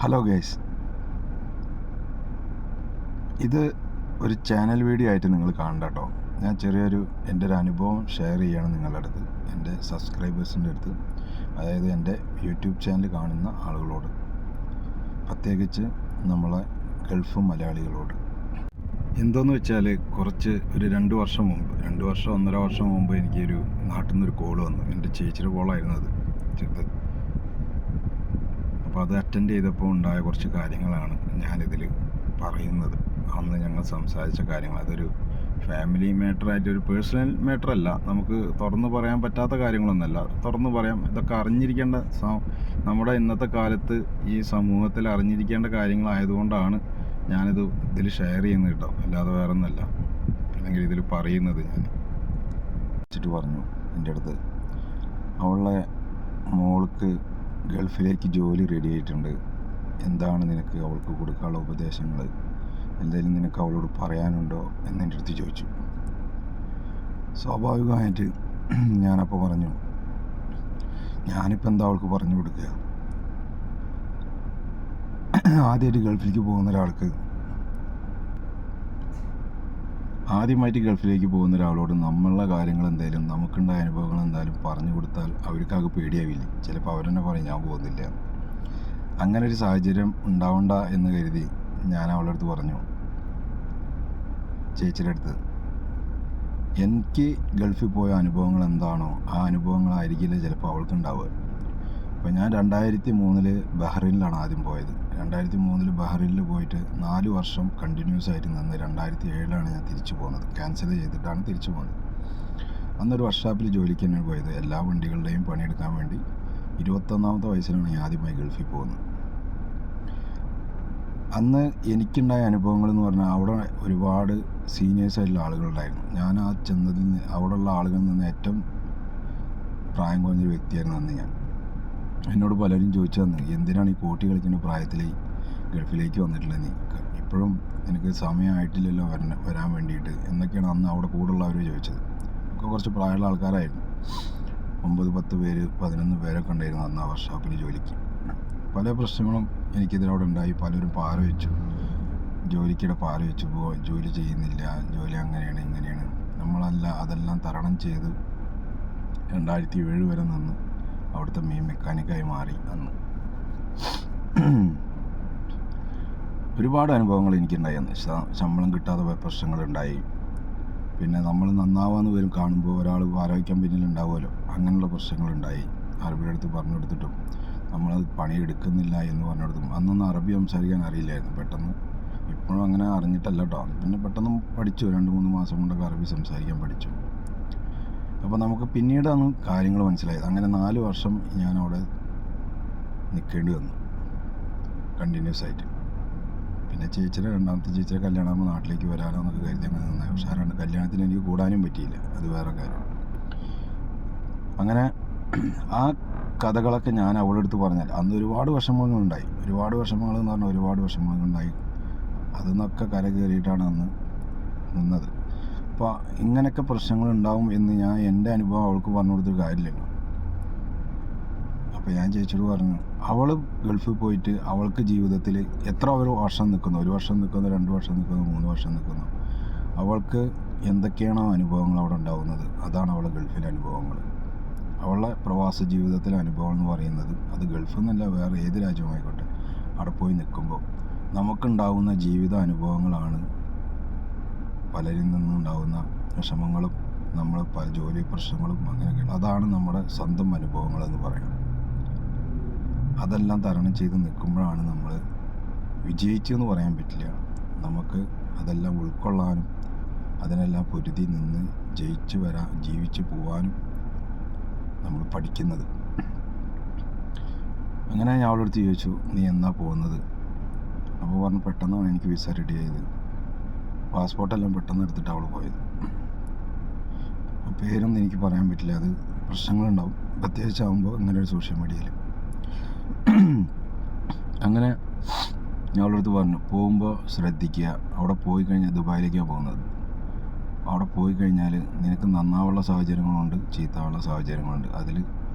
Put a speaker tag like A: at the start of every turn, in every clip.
A: Hello guys, ഇത് ഒരു channel video ആയിട്ട് നിങ്ങൾ കാണണ്ട കേട്ടോ. ഞാൻ എൻ്റെ ഒരു അനുഭവം ഷെയർ ചെയ്യാണ് നിങ്ങളുടെ അടുത്ത്, എൻ്റെ സബ്സ്ക്രൈബേഴ്സിൻ്റെ അടുത്ത്, അതായത് എൻ്റെ യൂട്യൂബ് ചാനൽ കാണുന്ന ആളുകളോട്, പ്രത്യേകിച്ച് നമ്മളെ ഗൾഫ് മലയാളികളോട്. എന്തോന്ന് വെച്ചാൽ ഒരു 2 വർഷം മുമ്പ്, 1.5 വർഷം മുമ്പ് എനിക്കൊരു നാട്ടിൽ നിന്നൊരു കോൾ വന്നു. എൻ്റെ ചേച്ചിയുടെ കോളായിരുന്നു അത് ചെറുത്. അപ്പോൾ അത് അറ്റൻഡ് ചെയ്തപ്പോൾ ഉണ്ടായ കുറച്ച് കാര്യങ്ങളാണ് ഞാനിതിൽ പറയുന്നത്. അന്ന് ഞങ്ങൾ സംസാരിച്ച കാര്യങ്ങൾ, അതൊരു ഫാമിലി മാറ്ററായിട്ട്, ഒരു പേഴ്സണൽ മാറ്ററല്ല, നമുക്ക് തുറന്നു പറയാൻ പറ്റാത്ത കാര്യങ്ങളൊന്നുമല്ല, തുറന്നു പറയാം. ഇതൊക്കെ അറിഞ്ഞിരിക്കേണ്ട, നമ്മുടെ ഇന്നത്തെ കാലത്ത് ഈ സമൂഹത്തിൽ അറിഞ്ഞിരിക്കേണ്ട കാര്യങ്ങളായതുകൊണ്ടാണ് ഇതിൽ ഷെയർ ചെയ്യുന്നത് കേട്ടോ, അല്ലാതെ വേറെ ഒന്നല്ല. അല്ലെങ്കിൽ ഇതിൽ പറയുന്നത് ഞാൻ വെച്ചിട്ട് പറഞ്ഞു എൻ്റെ അടുത്ത്, അവളുടെ മോൾക്ക് ഗൾഫിലേക്ക് ജോലി റെഡി ആയിട്ടുണ്ട്, എന്താണ് നിനക്ക് അവൾക്ക് കൊടുക്കാനുള്ള ഉപദേശങ്ങൾ, എന്തെങ്കിലും നിനക്ക് അവളോട് പറയാനുണ്ടോ എന്നെൻ്റെ അടുത്ത് ചോദിച്ചു. സ്വാഭാവികമായിട്ട് ഞാനപ്പോൾ പറഞ്ഞു, ഞാനിപ്പോൾ എന്താ അവൾക്ക് പറഞ്ഞു കൊടുക്കുക? ആദ്യമായിട്ട് ഗൾഫിലേക്ക് പോകുന്ന ഒരാളോട് നമ്മളുടെ കാര്യങ്ങൾ എന്തായാലും, നമുക്കുണ്ടായ അനുഭവങ്ങൾ എന്തായാലും പറഞ്ഞു കൊടുത്താൽ അവർക്കാകെ പേടിയാവില്ലേ? ചിലപ്പോൾ അവരെന്നെ പറയും ഞാൻ പോകുന്നില്ല. അങ്ങനെ ഒരു സാഹചര്യം ഉണ്ടാവണ്ട എന്ന് കരുതി ഞാൻ അവളുടെ അടുത്ത് പറഞ്ഞു, ചേച്ചിയുടെ അടുത്ത്, എനിക്ക് ഗൾഫിൽ പോയ അനുഭവങ്ങൾ എന്താണോ ആ അനുഭവങ്ങളായിരിക്കില്ല ചിലപ്പോൾ അവൾക്കുണ്ടാവുക. അപ്പോൾ ഞാൻ 2003 ബഹ്റൈനിലാണ് ആദ്യം പോയത്. 2003 ബഹ്റൈനിൽ പോയിട്ട് 4 വർഷം കണ്ടിന്യൂസ് ആയിട്ട് നിന്ന് 2007 ഞാൻ തിരിച്ചു പോകുന്നത്. ക്യാൻസൽ ചെയ്തിട്ടാണ് തിരിച്ചു പോകുന്നത്. അന്നൊരു വർക്ക്ഷോപ്പിൽ ജോലിക്ക് തന്നെയാണ് പോയത്, എല്ലാ വണ്ടികളുടെയും പണിയെടുക്കാൻ വേണ്ടി. 21ാമത്തെ വയസ്സിലാണ് ഞാൻ ആദ്യമായി ഗൾഫിൽ പോകുന്നത്. അന്ന് എനിക്കുണ്ടായ അനുഭവങ്ങൾ എന്ന് പറഞ്ഞാൽ, അവിടെ ഒരുപാട് സീനിയേഴ്സായിട്ടുള്ള ആളുകളുണ്ടായിരുന്നു. ഞാൻ ആ ചെന്നതിൽ നിന്ന്, അവിടെയുള്ള ആളുകളിൽ നിന്ന് ഏറ്റവും പ്രായം കുറഞ്ഞൊരു വ്യക്തിയായിരുന്നു അന്ന് ഞാൻ. എന്നോട് പലരും ചോദിച്ചു തന്നു, എന്തിനാണ് ഈ കോട്ടി കളിക്കുന്ന പ്രായത്തിൽ ഗൾഫിലേക്ക് വന്നിട്ടുള്ളത്, നീ ഇപ്പോഴും എനിക്ക് സമയമായിട്ടില്ലല്ലോ വരാൻ വേണ്ടിയിട്ട് എന്നൊക്കെയാണ് അന്ന് അവിടെ കൂടുള്ളവർ ചോദിച്ചത്. ഒക്കെ കുറച്ച് പ്രായമുള്ള ആൾക്കാരായിരുന്നു. 9, 10 പേര്, 11 പേരൊക്കെ ഉണ്ടായിരുന്നു അന്ന് ആ വർക്ക്ഷോപ്പിൽ ജോലിക്ക്. പല പ്രശ്നങ്ങളും എനിക്കിതിലവിടെ ഉണ്ടായി. പലരും പാര വെച്ചു, ജോലിക്കിടെ പാര വെച്ചു, ജോലി ചെയ്യുന്നില്ല, ജോലി അങ്ങനെയാണ് ഇങ്ങനെയാണ്. അതെല്ലാം തരണം ചെയ്ത് 2007 വരെ നിന്ന് അവിടുത്തെ മെയിൻ മെക്കാനിക്കായി മാറി. അന്ന് ഒരുപാട് അനുഭവങ്ങൾ എനിക്കുണ്ടായി. അന്ന് ശമ്പളം കിട്ടാതെ പ്രശ്നങ്ങളുണ്ടായി. പിന്നെ നമ്മൾ നന്നാവാന്ന് വരും കാണുമ്പോൾ ഒരാൾ ആരോഗ്യം പിന്നിലുണ്ടാവുമല്ലോ, അങ്ങനെയുള്ള പ്രശ്നങ്ങളുണ്ടായി. അറബിയുടെ അടുത്ത് പറഞ്ഞു കൊടുത്തിട്ടും നമ്മളത് പണിയെടുക്കുന്നില്ല എന്ന് പറഞ്ഞെടുത്തും. അന്നൊന്നും അറബി സംസാരിക്കാൻ അറിയില്ലായിരുന്നു. പെട്ടെന്ന്, ഇപ്പോഴും അങ്ങനെ അറിഞ്ഞിട്ടല്ല കേട്ടോ, പിന്നെ പെട്ടെന്ന് പഠിച്ചു. 2-3 മാസം കൊണ്ടൊക്കെ അറബി സംസാരിക്കാൻ പഠിച്ചു. അപ്പോൾ നമുക്ക് പിന്നീടാണ് കാര്യങ്ങൾ മനസ്സിലായത്. അങ്ങനെ 4 വർഷം ഞാൻ അവിടെ നിൽക്കേണ്ടി വന്നു കണ്ടിന്യൂസ് ആയിട്ട്. പിന്നെ രണ്ടാമത്തെ ചേച്ചിയുടെ കല്യാണമാകുമ്പോൾ നാട്ടിലേക്ക് വരാനോ എന്നൊക്കെ കരുതി അങ്ങനെ നന്നായി. പക്ഷേ കല്യാണത്തിന് എനിക്ക് കൂടാനും പറ്റിയില്ല, അത് വേറെ കാര്യം. അങ്ങനെ ആ കഥകളൊക്കെ ഞാൻ അവളുടെ അടുത്ത് പറഞ്ഞാൽ അന്ന് ഒരുപാട് വിഷമങ്ങളുണ്ടായി. ഒരുപാട് വിഷമങ്ങളുണ്ടായി. അതിൽ നിന്നൊക്കെ കര കയറിയിട്ടാണ് അന്ന് നിന്നത്. അപ്പോൾ ഇങ്ങനെയൊക്കെ പ്രശ്നങ്ങളുണ്ടാവും എന്ന് ഞാൻ എൻ്റെ അനുഭവം അവൾക്ക് പറഞ്ഞു കൊടുത്തൊരു കാര്യമില്ലല്ലോ. അപ്പോൾ ഞാൻ ചേച്ചിയോട് പറഞ്ഞു, അവൾ ഗൾഫിൽ പോയിട്ട് അവൾക്ക് ജീവിതത്തിൽ എത്ര വർഷം നിൽക്കുന്നു, 1 വർഷം നിൽക്കുന്നു, 2 വർഷം നിൽക്കുന്നു, 3 വർഷം നിൽക്കുന്നു, അവൾക്ക് എന്തൊക്കെയാണോ അനുഭവങ്ങൾ അവിടെ ഉണ്ടാവുന്നത്, അതാണ് അവളുടെ ഗൾഫിലെ അനുഭവങ്ങൾ. അവളുടെ പ്രവാസ ജീവിതത്തിലെ അനുഭവം എന്ന് പറയുന്നത്, അത് ഗൾഫിൽ നിന്നല്ല, വേറെ ഏത് രാജ്യമായിക്കോട്ടെ, അവിടെ പോയി നിൽക്കുമ്പോൾ നമുക്കുണ്ടാവുന്ന ജീവിത അനുഭവങ്ങളാണ് പലരിൽ നിന്നുണ്ടാവുന്ന വിഷമങ്ങളും നമ്മൾ പല ജോലി പ്രശ്നങ്ങളും അങ്ങനെയൊക്കെ. അതാണ് നമ്മുടെ സ്വന്തം അനുഭവങ്ങളെന്ന് പറയുന്നത്. അതെല്ലാം തരണം ചെയ്ത് നിൽക്കുമ്പോഴാണ് നമ്മൾ വിജയിച്ചു എന്ന് പറയാൻ പറ്റില്ല. നമുക്ക് അതെല്ലാം ഉൾക്കൊള്ളാനും അതിനെല്ലാം പൊരുതി നിന്ന് ജീവിച്ചു പോകാനും നമ്മൾ പഠിക്കുന്നത്. അങ്ങനെ ഞാൻ അവളുടെ അടുത്ത് ചോദിച്ചു, നീ എന്നാ പോകുന്നത്? അപ്പോൾ പറഞ്ഞു, പെട്ടെന്നാണ് എനിക്ക് വിസ റെഡി ആയത്. പാസ്പോർട്ടെല്ലാം പെട്ടെന്ന് എടുത്തിട്ട് അവൾ പോയത്. പേരൊന്നും എനിക്ക് പറയാൻ പറ്റില്ല, അത് പ്രശ്നങ്ങളുണ്ടാവും, പ്രത്യേകിച്ചാകുമ്പോൾ ഇങ്ങനെ ഒരു സോഷ്യൽ മീഡിയയിൽ. അങ്ങനെ ഞാൻ അവളുടെ അടുത്ത് പറഞ്ഞു, പോകുമ്പോൾ ശ്രദ്ധിക്കുക, അവിടെ പോയി കഴിഞ്ഞാൽ, ദുബായിലേക്കാണ് പോകുന്നത്, അവിടെ പോയി കഴിഞ്ഞാൽ നിനക്ക് നന്നാവുള്ള സാഹചര്യങ്ങളുണ്ട്, ചീത്താവുള്ള സാഹചര്യങ്ങളുണ്ട്. അതിൽ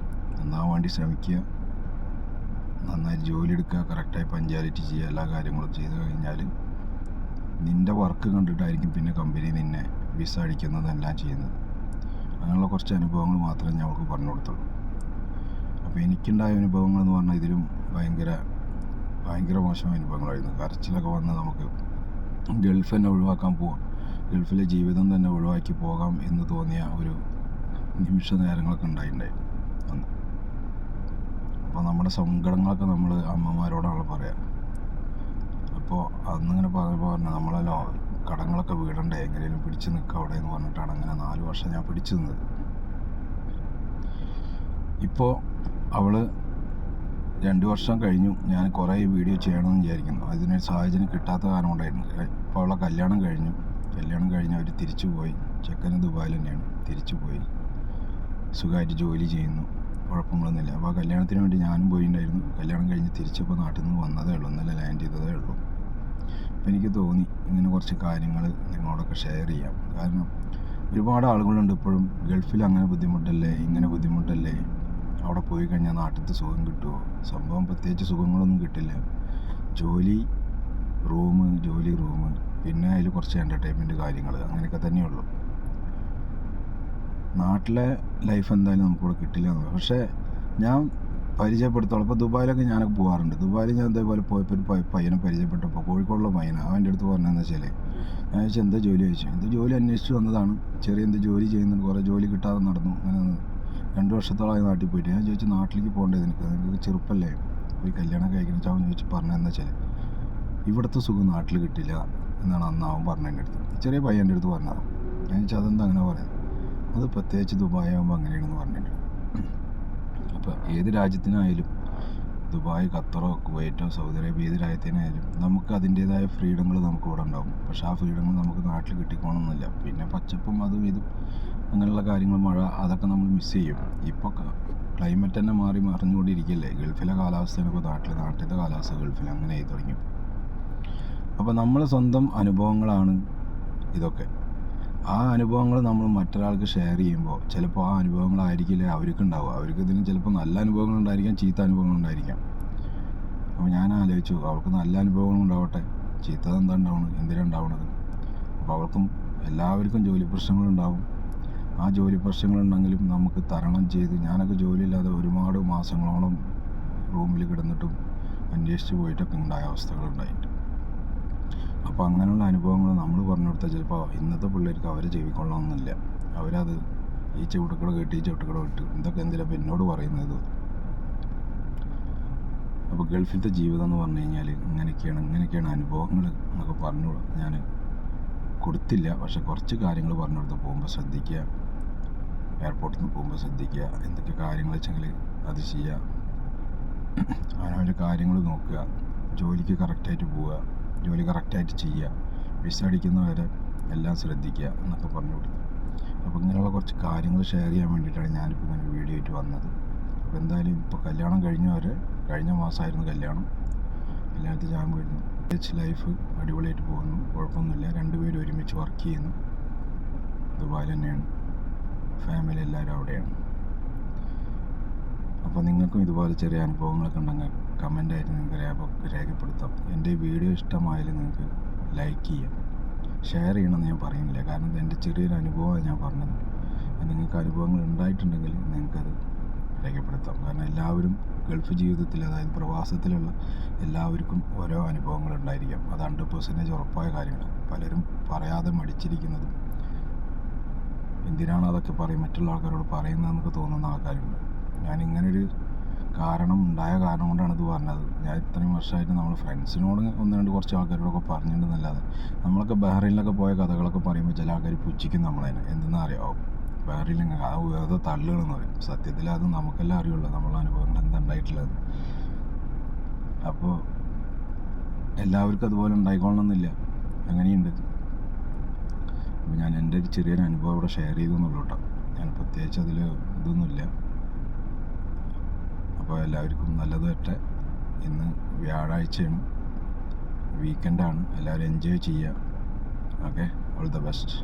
A: നന്നാവാൻ വേണ്ടി ശ്രമിക്കുക. നന്നായി ജോലി എടുക്കുക, കറക്റ്റായി പഞ്ച്വാലിറ്റി ചെയ്യുക, എല്ലാ കാര്യങ്ങളും ചെയ്ത് കഴിഞ്ഞാൽ നിൻ്റെ വർക്ക് കണ്ടിട്ടായിരിക്കും പിന്നെ കമ്പനി നിന്നെ വിസ അടിക്കുന്നതെല്ലാം ചെയ്യുന്നത്. അങ്ങനെയുള്ള കുറച്ച് അനുഭവങ്ങൾ മാത്രമേ ഞാൻ അവൾക്ക് പറഞ്ഞു കൊടുത്തുള്ളൂ. അപ്പോൾ എനിക്കുണ്ടായ അനുഭവങ്ങൾ എന്ന് പറഞ്ഞാൽ ഇതിലും ഭയങ്കര മോശം അനുഭവങ്ങളായിരുന്നു. കരച്ചിലൊക്കെ വന്ന് നമുക്ക് ഗൾഫ് തന്നെ ഒഴിവാക്കാൻ പോവാം, ഗൾഫിലെ ജീവിതം തന്നെ ഒഴിവാക്കി പോകാം എന്ന് തോന്നിയ ഒരു നിമിഷ നേരങ്ങളൊക്കെ ഉണ്ടായിട്ടുണ്ടായി അന്ന്. അപ്പോൾ നമ്മുടെ സങ്കടങ്ങളൊക്കെ നമ്മൾ അമ്മമാരോടാണ് പറയുക. അപ്പോൾ അന്നിങ്ങനെ പറഞ്ഞാൽ നമ്മളല്ലോ കടങ്ങളൊക്കെ വീടണ്ടേ, എങ്ങനെയും പിടിച്ച് നിൽക്കുക അവിടെ എന്ന് പറഞ്ഞിട്ടാണ് അങ്ങനെ 4 വർഷം ഞാൻ പിടിച്ചു നിന്നത്. ഇപ്പോൾ അവൾ 2 വർഷം കഴിഞ്ഞു. ഞാൻ കുറേ വീഡിയോ ചെയ്യണമെന്ന് വിചാരിക്കുന്നു. അതിനൊരു സാഹചര്യം കിട്ടാത്ത കാരണം കൊണ്ടായിരുന്നു. ഇപ്പോൾ അവളെ കല്യാണം കഴിഞ്ഞു അവർ തിരിച്ചു പോയി. ചെക്കന് ദുബായിൽ തന്നെയാണ്, തിരിച്ചു പോയി സുഖമായിട്ട് ജോലി ചെയ്യുന്നു, കുഴപ്പങ്ങളൊന്നുമില്ല. അപ്പോൾ ആ കല്യാണത്തിന് വേണ്ടി ഞാനും പോയിട്ടുണ്ടായിരുന്നു. കല്യാണം കഴിഞ്ഞ് തിരിച്ചപ്പോൾ നാട്ടിൽ നിന്ന് വന്നതേ ഉള്ളൂ, ഇന്നലെ ലാൻഡ് ചെയ്തതേ ഉള്ളൂ. അപ്പോൾ എനിക്ക് തോന്നി ഇങ്ങനെ കുറച്ച് കാര്യങ്ങൾ നിങ്ങളോടൊക്കെ ഷെയർ ചെയ്യാം. കാരണം ഒരുപാട് ആളുകളുണ്ട് ഇപ്പോഴും ഗൾഫിൽ അങ്ങനെ ബുദ്ധിമുട്ടല്ലേ, ഇങ്ങനെ ബുദ്ധിമുട്ടല്ലേ, അവിടെ പോയി കഴിഞ്ഞാൽ നാട്ടിലത്തെ സുഖം കിട്ടുമോ? സംഭവം പ്രത്യേകിച്ച് സുഖങ്ങളൊന്നും കിട്ടില്ല. ജോലി റൂം, പിന്നെ അതിൽ കുറച്ച് എൻ്റർടൈൻമെൻറ്റ് കാര്യങ്ങൾ, അങ്ങനെയൊക്കെ തന്നെയുള്ളൂ. നാട്ടിലെ ലൈഫ് എന്തായാലും നമുക്കിവിടെ കിട്ടില്ല എന്ന്. പക്ഷേ ഞാൻ പരിചയപ്പെടുത്തോളം ഇപ്പോൾ ദുബായിലൊക്കെ ഞാനൊക്കെ പോകാറുണ്ട്. ദുബായിൽ ഞാൻ ഇതേപോലെ പോയപ്പോൾ ഒരു പയ്യനെ പരിചയപ്പെട്ടപ്പോൾ, കോഴിക്കോടുള്ള പയ്യനാണ്. അവൻ്റെ അടുത്ത് പറഞ്ഞതെന്ന് വെച്ചാൽ, ഞാൻ ചോദിച്ചാൽ എന്താ ജോലി ചോദിച്ചു. എന്ത് ജോലി അന്വേഷിച്ച് വന്നതാണ്, എന്ത് ജോലി ചെയ്യുന്നുണ്ട്, കുറേ ജോലി കിട്ടാതെ നടന്നു, അങ്ങനെ 2 വർഷത്തോളമായി നാട്ടിൽ പോയിട്ട്. ഞാൻ ചോദിച്ചു നാട്ടിലേക്ക് പോകേണ്ടത് നിനക്ക് ചെറുപ്പല്ലേ, പോയി കല്യാണം കഴിക്കണം ചാവൻ ചോദിച്ച് പറഞ്ഞതെന്ന് വെച്ചാൽ ഇവിടുത്തെ സുഖം നാട്ടിൽ കിട്ടില്ല എന്നാണ് അന്ന് അവൻ പറഞ്ഞതിൻ്റെ അടുത്ത്, ചെറിയ പയ്യൻ്റെ അടുത്ത് പറഞ്ഞത്. ഞാൻ ചോദിച്ചാൽ അതെന്താ അങ്ങനെ പറയാം, അത് പ്രത്യേകിച്ച് ദുബായ് ആകുമ്പോൾ അങ്ങനെയാണെന്ന് പറഞ്ഞിട്ടുണ്ട്. അപ്പോൾ ഏത് രാജ്യത്തിനായാലും, ദുബായ്, ഖത്തറോ, കുവൈറ്റോ, സൗദി അറേബ്യ, ഏത് രാജ്യത്തിനായാലും നമുക്ക് അതിൻ്റേതായ ഫ്രീഡങ്ങൾ നമുക്ക് ഇവിടെ ഉണ്ടാകും. പക്ഷേ ആ ഫ്രീഡങ്ങൾ നമുക്ക് നാട്ടിൽ കിട്ടിക്കോണമെന്നില്ല. പിന്നെ പച്ചപ്പും അതും ഇതും അങ്ങനെയുള്ള കാര്യങ്ങൾ, മഴ, അതൊക്കെ നമ്മൾ മിസ് ചെയ്യും. ഇപ്പോൾ ക്ലൈമറ്റ് തന്നെ മറിഞ്ഞുകൊണ്ടിരിക്കുകയല്ലേ. ഗൾഫിലെ കാലാവസ്ഥയാണ് ഇപ്പോൾ നാട്ടിലത്തെ കാലാവസ്ഥ ഗൾഫിൽ അങ്ങനെ ആയി തുടങ്ങി. അപ്പോൾ നമ്മൾ സ്വന്തം അനുഭവങ്ങളാണ് ഇതൊക്കെ. ആ അനുഭവങ്ങൾ നമ്മൾ മറ്റൊരാൾക്ക് ഷെയർ ചെയ്യുമ്പോൾ ചിലപ്പോൾ ആ അനുഭവങ്ങളായിരിക്കില്ല അവർക്ക് ഉണ്ടാവുക. അവർക്ക് ഇതിന് ചിലപ്പോൾ നല്ല അനുഭവങ്ങളുണ്ടായിരിക്കാം, ചീത്ത അനുഭവങ്ങളുണ്ടായിരിക്കാം. അപ്പോൾ ഞാൻ ആലോചിച്ചു, അവൾക്ക് നല്ല അനുഭവങ്ങളുണ്ടാവട്ടെ, ചീത്തത് എന്താ ഉണ്ടാവുന്നത്, എന്തിനാണ് ഉണ്ടാവുന്നത്? അപ്പോൾ അവൾക്കും എല്ലാവർക്കും ജോലി പ്രശ്നങ്ങളുണ്ടാവും. ആ ജോലി പ്രശ്നങ്ങളുണ്ടെങ്കിലും നമുക്ക് തരണം ചെയ്ത്, ഞാനൊക്കെ ജോലിയില്ലാതെ ഒരുപാട് മാസങ്ങളോളം റൂമിൽ കിടന്നിട്ടും അന്വേഷിച്ച് പോയിട്ടൊക്കെ ഉണ്ടായ അവസ്ഥകളുണ്ടായിട്ട്. അപ്പോൾ അങ്ങനെയുള്ള അനുഭവങ്ങൾ നമ്മൾ പറഞ്ഞു കൊടുത്താൽ ചിലപ്പോൾ ഇന്നത്തെ പിള്ളേർക്ക് അവർ ജീവിക്കൊള്ളണമെന്നില്ല. അവരത് ഈ ചവിട്ടുകട കേട്ട് ഈ ചവിട്ടുകട വിട്ട് ഇതൊക്കെ എന്തിനാണ് എന്നോട് പറയുന്നത്. അപ്പോൾ ഗൾഫിലത്തെ ജീവിതം എന്ന് പറഞ്ഞു കഴിഞ്ഞാൽ ഇങ്ങനെയൊക്കെയാണ് അനുഭവങ്ങൾ എന്നൊക്കെ പറഞ്ഞു ഞാൻ കൊടുത്തില്ല. പക്ഷെ കുറച്ച് കാര്യങ്ങൾ പറഞ്ഞു കൊടുത്ത് പോകുമ്പോൾ ശ്രദ്ധിക്കുക, എയർപോർട്ടിൽ നിന്ന് പോകുമ്പോൾ ശ്രദ്ധിക്കുക, എന്തൊക്കെ കാര്യങ്ങൾ വെച്ചെങ്കിൽ അത് ചെയ്യുക, അവനവൻ്റെ കാര്യങ്ങൾ നോക്കുക, ജോലിക്ക് കറക്റ്റായിട്ട് പോവുക, ജോലി കറക്റ്റായിട്ട് ചെയ്യുക, വിസ അടിക്കുന്നവരെ എല്ലാം ശ്രദ്ധിക്കുക എന്നൊക്കെ പറഞ്ഞു കൊടുത്തു. അപ്പോൾ ഇങ്ങനെയുള്ള കുറച്ച് കാര്യങ്ങൾ ഷെയർ ചെയ്യാൻ വേണ്ടിയിട്ടാണ് ഞാനിപ്പോൾ ഇങ്ങനെ വീഡിയോ ആയിട്ട് വന്നത്. അപ്പോൾ എന്തായാലും ഇപ്പോൾ കല്യാണം കഴിഞ്ഞ മാസമായിരുന്നു കല്യാണത്തിൽ ഞാൻ പോയിരുന്നു. ലൈഫ് അടിപൊളിയായിട്ട് പോകുന്നു, കുഴപ്പമൊന്നുമില്ല. 2 പേരും ഒരുമിച്ച് വർക്ക് ചെയ്യുന്നു, ദുബായിൽ തന്നെയാണ്, ഫാമിലി എല്ലാവരും അവിടെയാണ്. അപ്പോൾ നിങ്ങൾക്കും ഇതുപോലെ ചെറിയ അനുഭവങ്ങളൊക്കെ ഉണ്ടെങ്കിൽ കമൻ്റായിട്ട് നിങ്ങൾക്ക് രേഖപ്പെടുത്താം. എൻ്റെ വീഡിയോ ഇഷ്ടമായാലും നിങ്ങൾക്ക് ലൈക്ക് ചെയ്യാം, ഷെയർ ചെയ്യണമെന്ന് ഞാൻ പറയുന്നില്ല. കാരണം എൻ്റെ ചെറിയൊരു അനുഭവമാണ് ഞാൻ പറഞ്ഞത്. നിങ്ങൾക്ക് അനുഭവങ്ങൾ ഉണ്ടായിട്ടുണ്ടെങ്കിൽ നിങ്ങൾക്കത് രേഖപ്പെടുത്താം. കാരണം എല്ലാവരും ഗൾഫ് ജീവിതത്തിൽ, അതായത് പ്രവാസത്തിലുള്ള എല്ലാവർക്കും ഓരോ അനുഭവങ്ങൾ ഉണ്ടായിരിക്കാം. അത് 100% ഉറപ്പായ കാര്യമാണ്. പലരും പറയാതെ മടിച്ചിരിക്കുന്നതും, എന്തിനാണ് അതൊക്കെ മറ്റുള്ള ആൾക്കാരോട് പറയുന്നതെന്നൊക്കെ തോന്നുന്ന ആൾക്കാരുണ്ട്. ഞാനിങ്ങനൊരു ഉണ്ടായ കാരണം കൊണ്ടാണ് ഇത് പറഞ്ഞത്. ഞാൻ ഇത്രയും വർഷമായിട്ട് നമ്മൾ ഫ്രണ്ട്സിനോട് 1-2 കുറച്ച് ആൾക്കാരോടൊക്കെ പറഞ്ഞിട്ടുണ്ടെന്നല്ലാതെ, നമ്മളൊക്കെ ബഹ്റൈനിലൊക്കെ പോയ കഥകളൊക്കെ പറയുമ്പോൾ ചില ആൾക്കാർ പുച്ഛിക്കും നമ്മളതിനെ. എന്തെന്ന് അറിയാമോ, ബഹ്റൈനിൽ ആ വേറെ തള്ളുകളെന്ന് പറയും. സത്യത്തിൽ അത് നമുക്കെല്ലാം അറിയുള്ളൂ, നമ്മളെ അനുഭവങ്ങൾ എന്താ ഉണ്ടായിട്ടുള്ളത്. അപ്പോൾ എല്ലാവർക്കും അതുപോലെ ഉണ്ടായിക്കൊള്ളണമെന്നില്ല, അങ്ങനെയുണ്ട്. അപ്പോൾ ഞാൻ എൻ്റെ ഒരു ചെറിയൊരു അനുഭവം ഇവിടെ ഷെയർ ചെയ്തെന്നുള്ളൂ കേട്ടോ. ഞാൻ പ്രത്യേകിച്ച് അതിൽ ഇതൊന്നുമില്ല. അപ്പോൾ എല്ലാവർക്കും നല്ലത് വരട്ടെ. ഇന്ന് വ്യാഴാഴ്ചയാണ്, വീക്കെൻഡാണ്. എല്ലാവരും എൻജോയ് ചെയ്യുക. Okay, all the best.